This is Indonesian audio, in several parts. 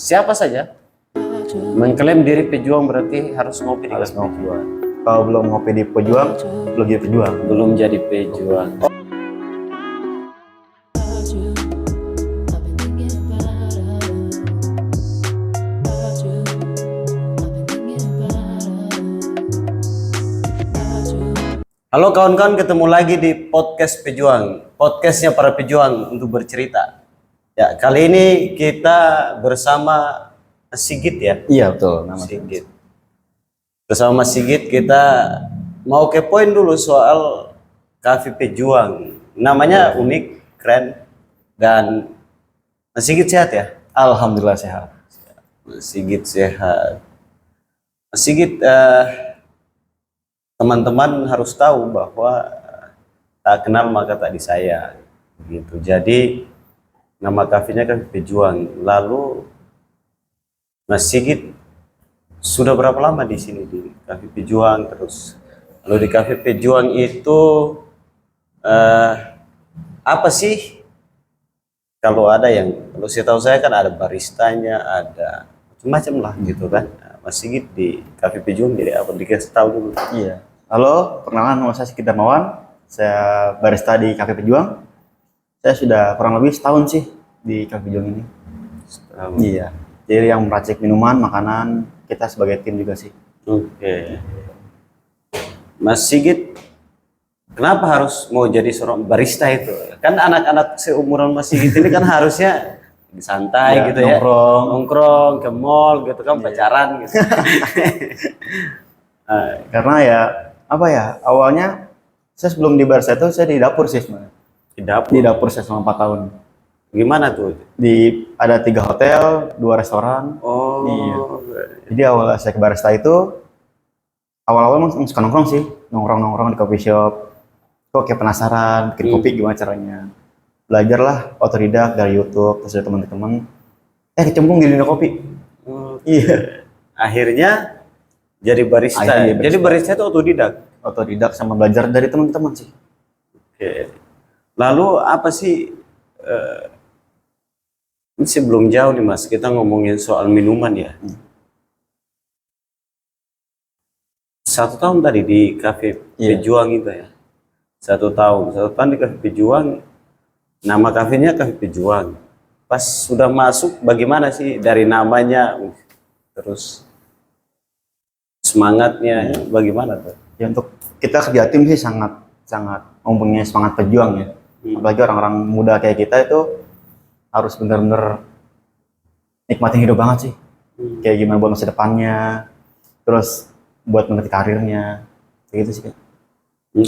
siapa saja mengklaim diri pejuang berarti harus ngopi di Harus Cafe ngopi. Pejuang. Kalau belum ngopi di pejuang, belum jadi pejuang. Belum jadi pejuang. Halo kawan-kawan, ketemu lagi di podcast Pejuang, podcastnya para pejuang untuk bercerita. Ya, kali ini kita bersama Mas Sigit ya. Iya betul. Nama Sigit. Bersama Mas Sigit kita mau kepoin dulu soal Cafe Pejuang. Namanya unik, keren, dan Mas Sigit sehat ya? Alhamdulillah sehat. Mas Sigit sehat. Mas Sigit, teman-teman harus tahu bahwa tak kenal maka tak disayang gitu. Jadi nama kafenya kan Pejuang. Lalu Mas Sigit sudah berapa lama di sini di Cafe Pejuang? Terus lalu di Cafe Pejuang itu apa sih? Kalau ada yang, kalau saya tahu saya kan ada baristanya, ada macam-macam lah gitu kan. Mas Sigit di Cafe Pejuang jadi apa? Dikasih tahu dulu. Iya. Halo, perkenalan nama saya Sigit Darmawan. Saya barista di Cafe Pejuang. Saya sudah kurang lebih setahun sih di Cafe Pejuang ini. Setahun. Iya. Jadi yang meracik minuman, makanan, kita sebagai tim juga sih. Oke. Mas Sigit, kenapa harus mau jadi seorang barista itu? Kan anak-anak seumuran Mas Sigit ini kan harusnya santai Ya, gitu ya. nongkrong. Ke mall gitu kan, pacaran gitu. Karena ya, apa ya, awalnya saya sebelum di barista itu saya di dapur sih sebenarnya. Di dapur. Di dapur saya selama 4 tahun. Gimana tuh? Ada 3 hotel, 2 restoran. Oh. Iya. Jadi awal saya ke barista itu, awal-awal emang suka nongkrong sih, nongkrong di coffee shop. Kok kayak penasaran, bikin kopi gimana caranya. Belajarlah otodidak dari YouTube, terus dari teman-teman. Kecemplung di dunia kopi. Iya. Akhirnya jadi barista. Akhirnya jadi Jadi barista itu otodidak. Otodidak sama belajar dari teman-teman sih. Oke. Lalu apa sih? Ini sebelum jauh nih Mas, kita ngomongin soal minuman ya. 1 tahun tadi di Cafe Pejuang itu ya. 1 tahun di Cafe Pejuang. Nama kafenya Cafe Pejuang. Pas sudah masuk, bagaimana sih dari namanya, terus semangatnya, bagaimana tuh? Ya untuk kita kerja tim sih sangat mempunyai semangat pejuang ya. Apalagi orang-orang muda kayak kita itu harus benar-benar nikmatin hidup banget sih. Kayak gimana buat masa depannya, terus buat mengerti karirnya, kayak gitu sih.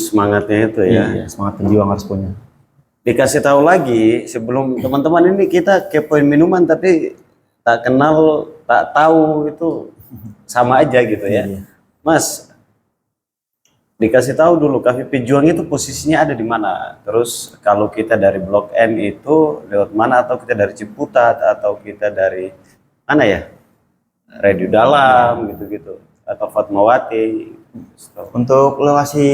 Semangatnya itu ya. Iya, semangat pejuang harus punya. Dikasih tahu lagi sebelum teman-teman ini kita kepoin minuman tapi tak kenal, tak tahu itu sama aja gitu ya. Iya. Mas, dikasih tahu dulu Cafe Pejuang itu posisinya ada di mana? Terus kalau kita dari Blok M itu lewat mana, atau kita dari Ciputat, atau kita dari mana ya? Radio Dalam gitu-gitu, atau Fatmawati. Untuk lokasi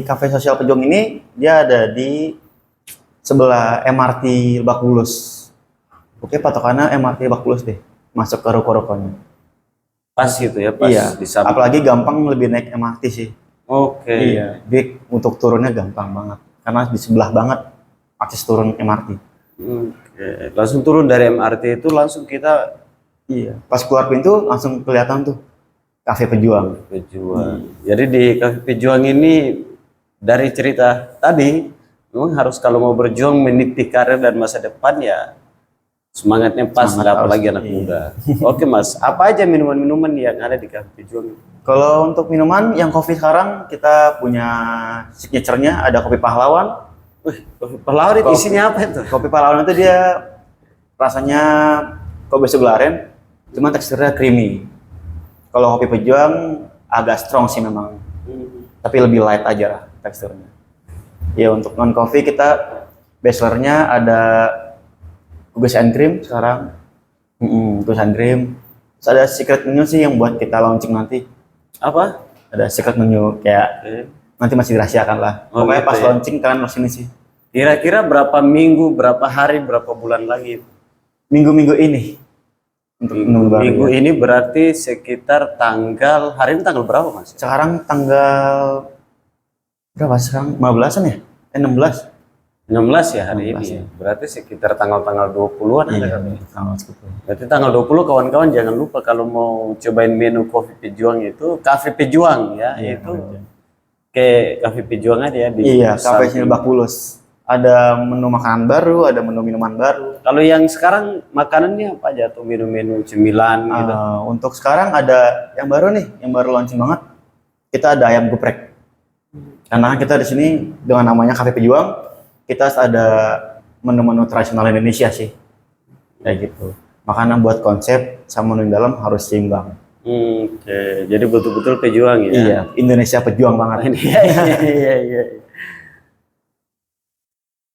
Cafe Sosial Pejuang ini dia ada di sebelah MRT Lebak Bulus. Oke, patokannya MRT Lebak Bulus deh, masuk ke ruko-rukonya. Pas gitu ya, pas Iya, di samping. apalagi gampang lebih naik MRT sih. Oke. Iya, jadi untuk turunnya gampang banget, karena di sebelah banget akses turun MRT. Oke. Langsung turun dari MRT itu langsung kita Iya, pas keluar pintu langsung kelihatan tuh Cafe Pejuang. Pejuang. Jadi di Cafe Pejuang ini dari cerita tadi memang harus kalau mau berjuang meniti karir dan masa depan ya semangatnya pas, apalagi anak muda. Oke Mas, apa aja minuman-minuman yang ada di Cafe Pejuang? Kalau untuk minuman yang kopi sekarang kita punya signature-nya ada kopi pahlawan. Kopi pahlawan itu isinya apa itu? Kopi pahlawan itu dia rasanya kopi segularen, cuma teksturnya creamy. Kalau kopi pejuang agak strong sih memang, tapi lebih light aja lah teksturnya. Ya untuk non coffee kita bestsellernya ada cookies and cream sekarang, cookies and cream. Terus ada secret menu sih yang buat kita launching nanti. Apa? Ada secret menu kayak nanti masih dirahasiakan lah. Pokoknya gitu pas ya. launching kalian harus ini sih. Kira-kira berapa minggu, berapa hari, berapa bulan lagi? Minggu-minggu ini. untuk menu lebaran. Minggu Ya. ini berarti sekitar hari ini tanggal berapa Mas? Sekarang tanggal berapa sekarang? 15-an ya? 16. 16 ya hari 16 ini. ya. Berarti sekitar tanggal 20-an ada Iya, kali. tanggal 10. Berarti tanggal 20 kawan-kawan jangan lupa kalau mau cobain menu Kopi Pejuang itu, Cafe Pejuang ya, Iya, itu ke Cafe Pejuang aja ya di iya, Cafe samping. Lebak Bulus. Ada menu makanan baru, ada menu minuman baru. Kalau yang sekarang makanannya apa aja tuh, menu-menu cemilan gitu? Untuk sekarang ada yang baru nih, yang baru launching banget. Kita ada ayam geprek. Karena kita di sini dengan namanya Cafe Pejuang, kita ada menu-menu tradisional Indonesia sih. Kayak gitu. Makanan buat konsep sama menu dalam harus seimbang. Oke, jadi betul-betul pejuang ya? Iya, Indonesia pejuang banget. Iya.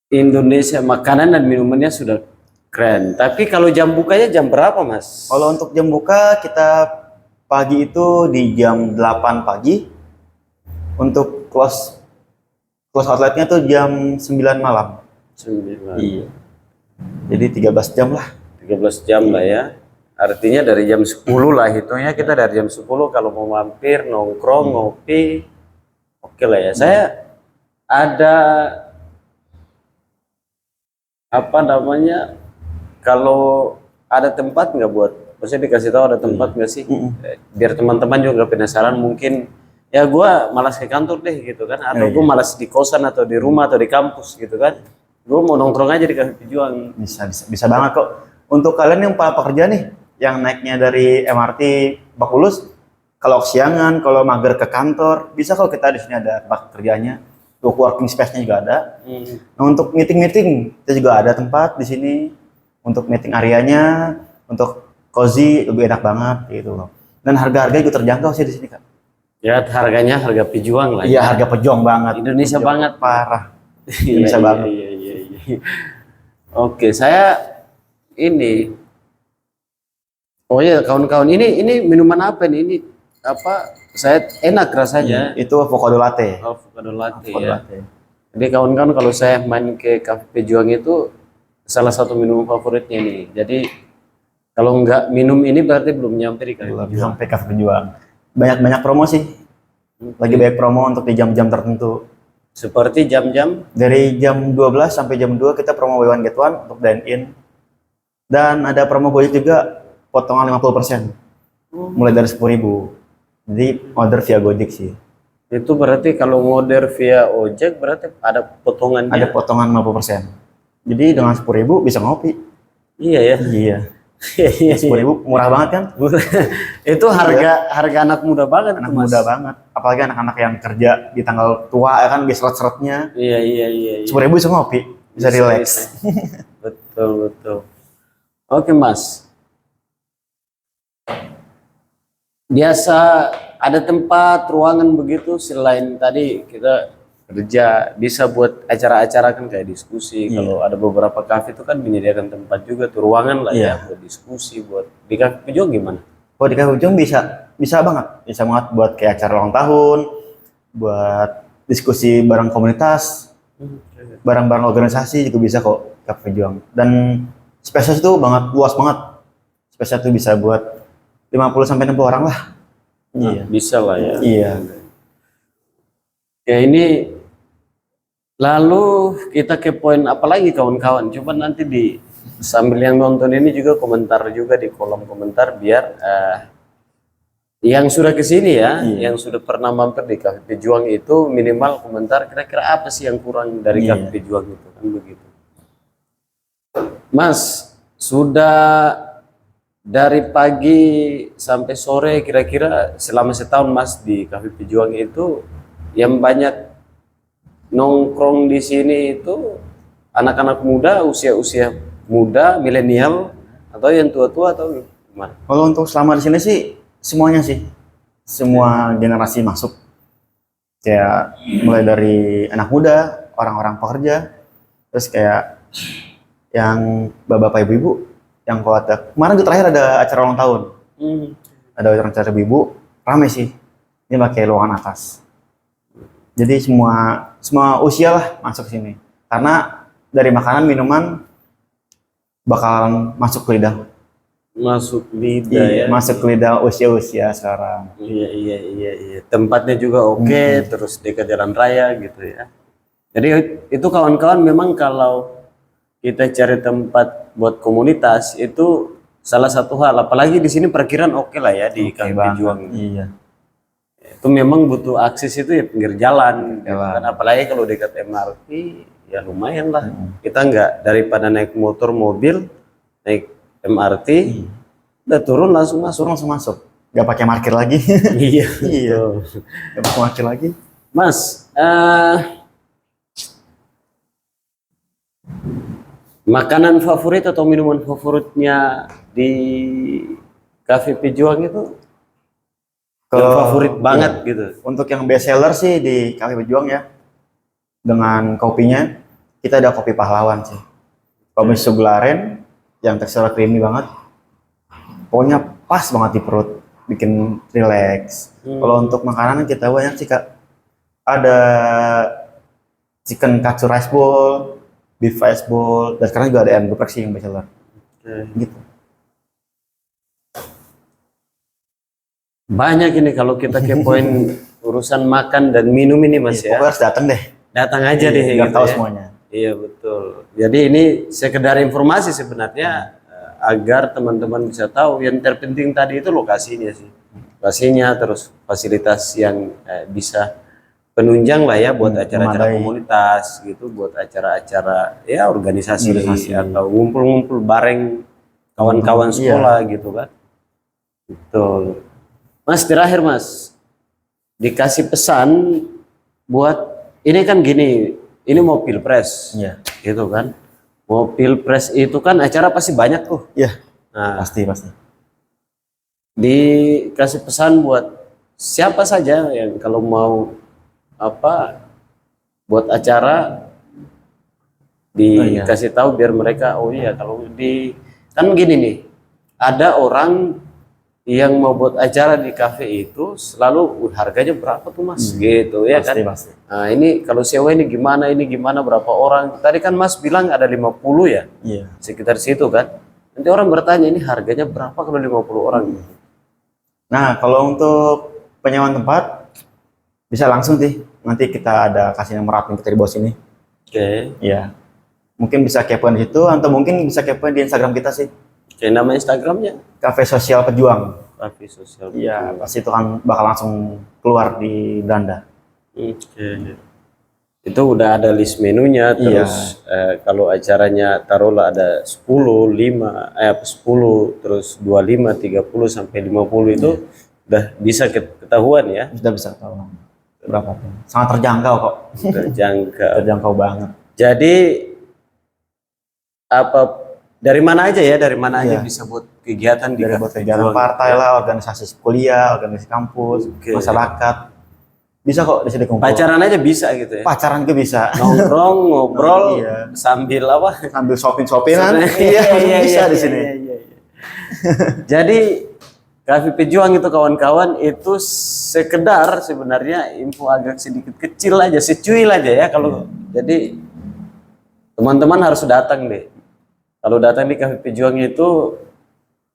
Indonesia makanan dan minumannya sudah keren. Tapi kalau jam bukanya jam berapa Mas? Kalau untuk jam buka kita pagi itu di jam 8 pagi. Untuk close outletnya tuh jam 9 malam. 9. Iya. Jadi 13 jam lah. 13 jam lah ya. Artinya dari jam 10 lah hitungnya, kita dari jam 10 kalau mau mampir, nongkrong, ngopi. Oke lah ya. Saya ada apa namanya, kalau ada tempat nggak buat, maksudnya dikasih tahu ada tempat nggak sih, biar teman-teman juga penasaran. Mungkin ya gue malas ke kantor deh gitu kan, atau gue malas di kosan atau di rumah atau di kampus gitu kan, gue mau nongkrong aja di Cafe Pejuang. Bisa banget kok. Untuk kalian yang para pekerja nih, yang naiknya dari MRT Lebak Bulus, kalau kesiangan, kalau mager ke kantor, bisa kok kita di sini ada tempat kerjanya. Untuk working space-nya juga ada. Nah, untuk meeting kita juga ada tempat di sini. Untuk meeting areanya, untuk cozy lebih enak banget gitu loh. Dan harga-harga juga terjangkau sih di sini Kak. Ya harganya harga pejuang lah. Iya, Ya. harga pejuang banget. Indonesia Pejuang banget. parah. Iya, Indonesia banget. Iya. Oke, saya ini. Oh ya kawan-kawan, ini minuman apa nih? Ini apa? Saya enak rasanya. Itu avocado latte. Avocado latte Avocado ya. latte. Jadi kawan-kawan kalau saya main ke Cafe Pejuang itu salah satu minum favoritnya nih. Jadi kalau nggak minum ini berarti belum nyampe di Cafe Belum Pejuang. sampai Cafe Pejuang. Banyak promo sih. Lagi banyak promo untuk di jam-jam tertentu. Seperti jam-jam Dari jam 12 sampai jam 2 kita promo buy one get one untuk dine in. Dan ada promo Gojek juga potongan 50%. Mulai dari 10.000. Jadi order via Gojek sih. itu berarti kalau ngorder via ojek berarti ada potongannya. Ada potongan 50%. Jadi dengan 10.000 bisa ngopi. Iya ya. Iya. Iya. 10.000 murah banget kan? Itu harga anak muda banget Anak tuh, Mas. muda banget. Apalagi anak-anak yang kerja di tanggal tua ya kan, biasa seret-seretnya. Iya. 10.000 bisa ngopi, bisa relax. Betul. Oke Mas. Biasa ada tempat ruangan begitu selain tadi kita kerja, bisa buat acara-acara kan kayak diskusi. Kalau ada beberapa kafe itu kan menyediakan tempat juga tuh ruangan lah ya buat diskusi, buat di Cafe Pejuang gimana? Oh, di Cafe Ujung bisa banget buat kayak acara ulang tahun, buat diskusi bareng komunitas, bareng-bareng organisasi juga bisa kok Cafe Pejuang. Dan space itu luas banget. Space itu bisa buat 50 sampai 60 orang lah. Iya. Bisa lah ya. Iya. Ya ini lalu kita ke poin apa lagi kawan-kawan? Coba nanti sambil yang nonton ini juga komentar juga di kolom komentar biar yang sudah kesini ya, yang sudah pernah mampir di Cafe Pejuang itu minimal komentar kira-kira apa sih yang kurang dari Cafe Pejuang itu kan begitu. Mas, sudah dari pagi sampai sore kira-kira selama setahun Mas di Cafe Pejuang itu yang banyak nongkrong di sini itu anak-anak muda, usia-usia muda, milenial atau yang tua-tua atau gimana? Kalau untuk selama di sini sih semuanya sih. Semua generasi masuk. Kayak mulai dari anak muda, orang-orang pekerja, terus kayak yang bapak-bapak ibu-ibu yang kemarin itu terakhir ada acara ulang tahun. Ada acara ibu, rame sih. Ini pakai ruangan atas. Jadi semua usia lah masuk sini. Karena dari makanan minuman bakalan masuk ke lidah Masuk lidah Iya, ya. masuk ke lidah usia-usia sekarang. Iya. Tempatnya juga oke, terus dekat jalan raya gitu ya. Jadi itu kawan-kawan memang kalau kita cari tempat buat komunitas itu salah satu hal. Apalagi di sini parkiran oke lah ya di Cafe Pejuang. Iya. Itu memang butuh akses itu ya pinggir jalan, gitu Jalan. kan. Apalagi kalau dekat MRT ya lumayan lah. Kita nggak daripada naik motor mobil, naik MRT, udah turun langsung masuk. Suruh langsung masuk. Gak pakai parkir lagi. Iya. Iya. Betul. Gak pakai parkir lagi. Mas, makanan favorit atau minuman favoritnya di Cafe Pejuang itu yang favorit banget gitu. Untuk yang best seller sih di Cafe Pejuang ya, dengan kopinya, kita ada kopi pahlawan sih. Kopi Sugularen yang teksturnya creamy banget. Pokoknya pas banget di perut, bikin relax. Kalau untuk makanan kita banyak sih Kak. Ada chicken katsu rice bowl, beef rice bowl, dan sekarang juga ada ayam geprek sih yang best seller. Gitu. Banyak ini kalau kita kepoin urusan makan dan minum ini Mas ya. Pokoknya harus datang deh. Datang aja deh Biar gitu tahu ya. semuanya. Iya betul. Jadi ini sekedar informasi sebenarnya agar teman-teman bisa tahu. Yang terpenting tadi itu lokasinya sih. Lokasinya terus fasilitas yang bisa penunjang lah ya buat acara-acara memadai. komunitas gitu, buat acara-acara ya organisasi Organisasi. atau ngumpul-ngumpul bareng kawan-kawan sekolah gitu kan. Betul. Mas terakhir Mas, dikasih pesan buat ini kan gini, ini mau pilpres, Iya. gitu kan? Mau pilpres itu kan acara pasti banyak tuh. Iya. Nah, Pasti. dikasih pesan buat siapa saja yang kalau mau apa buat acara dikasih tahu biar mereka oh iya kalau di kan gini nih, ada orang yang mau buat acara di kafe itu selalu harganya berapa tuh Mas gitu ya kan. Pasti. Nah ini kalau sewa ini gimana berapa orang tadi kan Mas bilang ada 50 ya Iya. sekitar situ kan, nanti orang bertanya ini harganya berapa kalau 50 orang. Nah, kalau untuk penyewaan tempat bisa langsung sih. Nanti kita ada kasih nomor admin kita di bawah sini. Oke. Iya. Mungkin bisa kepoin di situ atau mungkin bisa kepoin di Instagram kita sih. Oke, nama Instagramnya Cafe Sosial Pejuang. Cafe Sosial. Iya, pasti itu kan bakal langsung keluar di Belanda. Oke. Itu udah ada list menunya terus kalau acaranya taruhlah ada 10, 10 terus 25, 30 sampai 50 itu udah bisa ketahuan ya. Sudah bisa tahu berapa tuh. Sangat terjangkau kok. Terjangkau. Terjangkau banget. Jadi apa dari mana aja ya? Dari mana aja bisa buat kegiatan di Dari buat kegiatan partai lah, organisasi kuliah, organisasi kampus, masyarakat. Bisa kok di sini kumpul. Pacaran aja bisa gitu ya. Pacaran juga bisa. Nongkrong, ngobrol sambil apa? Sambil shopping-shoppingan. Iya, bisa di sini. Iya. Jadi Cafe Pejuang itu kawan-kawan itu sekedar sebenarnya info agak sedikit kecil aja, secuil aja ya kalau jadi teman-teman harus datang deh. Kalau datang di Cafe Pejuang itu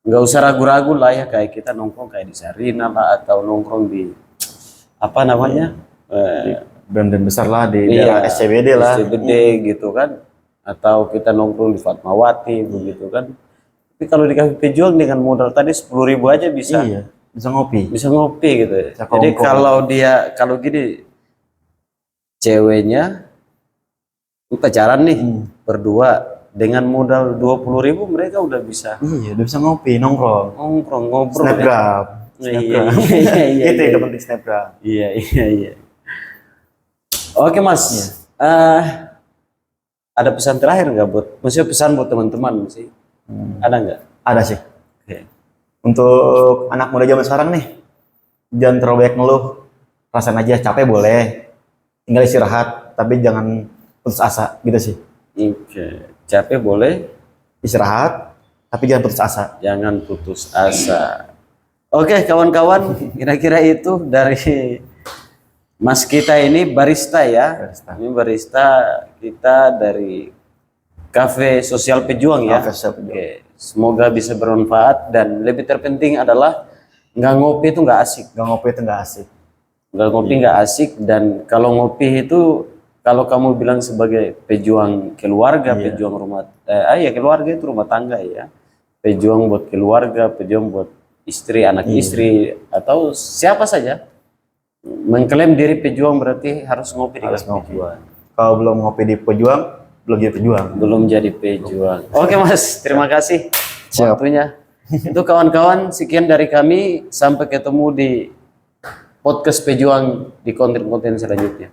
nggak usah ragu-ragu lah ya kayak kita nongkrong kayak di Sarina lah atau nongkrong di apa namanya Brand besar lah di daerah SCBD lah. SCBD gitu kan, atau kita nongkrong di Fatmawati begitu kan. Tapi kalau di Cafe Pejuang dengan modal tadi 10.000 aja bisa. Iya, bisa ngopi. Bisa ngopi gitu ya. Bisa Jadi kongko. kalau gini ceweknya pacaran nih berdua dengan modal 20.000 mereka udah bisa Iya, udah bisa ngopi, nongkrong. nongkrong ngobrol. Snapgram. Iya. Itu yang penting Snapgram. Iya. Oke Mas, ada pesan terakhir nggak buat, maksudnya pesan buat teman-teman sih? Ada nggak? Ada sih. Oke. Untuk anak muda zaman sekarang nih, jangan terlalu banyak ngeluh. Rasain aja capek boleh, tinggal istirahat, tapi jangan putus asa gitu sih. Oke. Capek boleh, Istirahat, tapi jangan putus asa. jangan putus asa. Oke kawan-kawan, kira-kira itu dari Mas kita ini barista ya. Ini barista kita dari Cafe Sosial Pejuang ya. Cafe Sosial Pejuang. Oke. Semoga bisa bermanfaat, dan lebih terpenting adalah nggak ngopi itu nggak asik. Nggak ngopi itu nggak asik. Nggak ngopi nggak asik, dan kalau ngopi itu, kalau kamu bilang sebagai pejuang keluarga, Iya. pejuang rumah, ya keluarga itu rumah tangga ya, pejuang buat keluarga, pejuang buat istri, anak Iya. istri, atau siapa saja mengklaim diri pejuang berarti harus ngopi di Harus kafe ngopi. pejuang. Kalau belum ngopi di pejuang, belum jadi pejuang. Belum jadi pejuang. Oke Mas, terima kasih Siap. waktunya. Itu kawan-kawan, sekian dari kami, sampai ketemu di podcast pejuang di konten-konten selanjutnya.